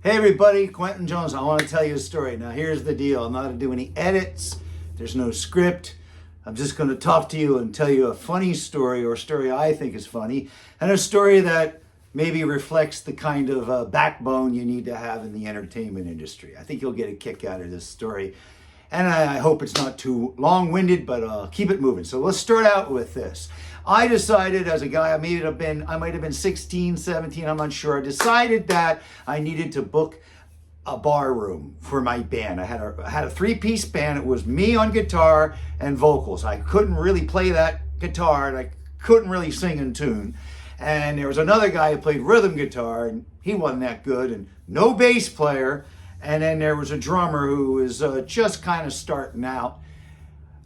Hey everybody, Quentin Jones. I want to tell you a story. Now here's the deal. I'm not going to do any edits. There's no script. I'm just going to talk to you and tell you a funny story, or a story I think is funny, and a story that maybe reflects the kind of backbone you need to have in the entertainment industry. I think you'll get a kick out of this story. And I hope it's not too long-winded, but keep it moving. So let's start out with this. I decided as a guy, I might have been 16, 17, I'm not sure. I decided that I needed to book a bar room for my band. I had a three-piece band. It was me on guitar and vocals. I couldn't really play that guitar, and I couldn't really sing in tune. And there was another guy who played rhythm guitar, and he wasn't that good, and no bass player. And then there was a drummer who was just kind of starting out.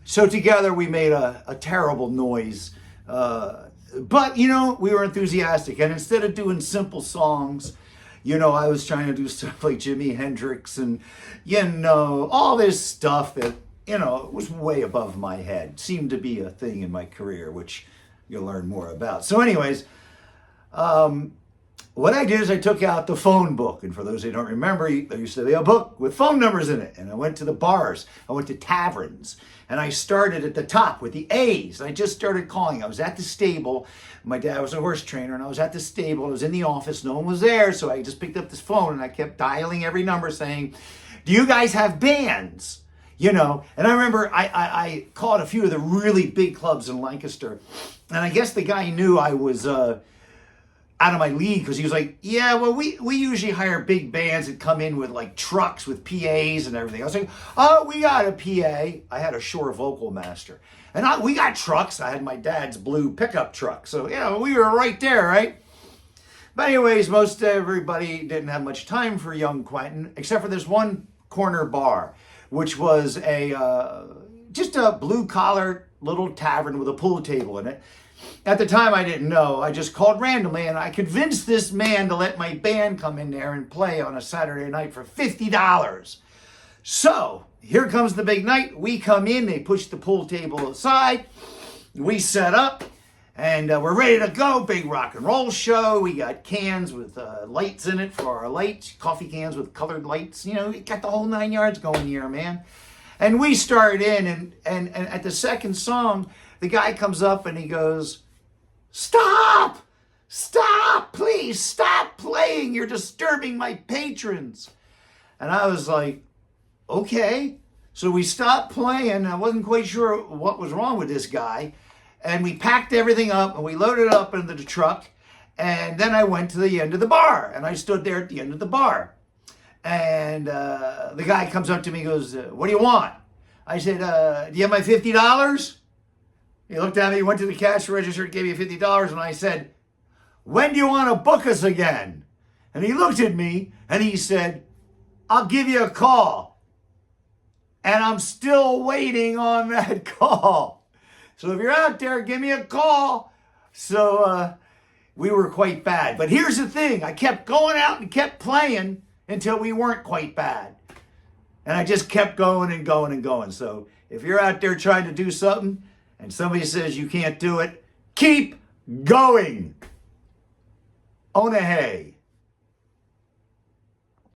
So together we made a terrible noise. But, you know, we were enthusiastic. And instead of doing simple songs, you know, I was trying to do stuff like Jimi Hendrix and, you know, all this stuff that, you know, was way above my head. Seemed to be a thing in my career, which you'll learn more about. So anyways, what I did is I took out the phone book. And for those who don't remember, there used to be a book with phone numbers in it. And I went to the bars. I went to taverns. And I started at the top with the A's. I just started calling. I was at the stable. My dad was a horse trainer. And I was at the stable. I was in the office. No one was there. So I just picked up this phone. And I kept dialing every number saying, do you guys have bands? You know, and I remember I called a few of the really big clubs in Lancaster. And I guess the guy knew I was out of my league, because he was like, yeah, well, we usually hire big bands that come in with like trucks with PAs and everything. I was like, oh, we got a PA. I had a Shure Vocal Master. And we got trucks. I had my dad's blue pickup truck. So, you know, we were right there, right? But anyways, most everybody didn't have much time for young Quentin, except for this one corner bar, which was just a blue-collar little tavern with a pool table in it. At the time, I didn't know. I just called randomly, and I convinced this man to let my band come in there and play on a Saturday night for $50. So here comes the big night. We come in. They push the pool table aside. We set up, and we're ready to go. Big rock and roll show. We got cans with lights in it for our lights, coffee cans with colored lights. You know, we got the whole 9 yards going here, man. And we start in, and at the second song, the guy comes up and he goes, stop, please stop playing. You're disturbing my patrons. And I was like, okay. So we stopped playing. I wasn't quite sure what was wrong with this guy. And we packed everything up and we loaded it up into the truck. And then I went to the end of the bar, and I stood there at the end of the bar. And the guy comes up to me and goes, what do you want? I said, do you have my $50? He looked at me, went to the cash register, gave me $50, and I said, when do you want to book us again? And he looked at me, and he said, I'll give you a call. And I'm still waiting on that call. So if you're out there, give me a call. So we were quite bad. But here's the thing. I kept going out and kept playing until we weren't quite bad. And I just kept going and going and going. So if you're out there trying to do something, and somebody says you can't do it, keep going. Onahay.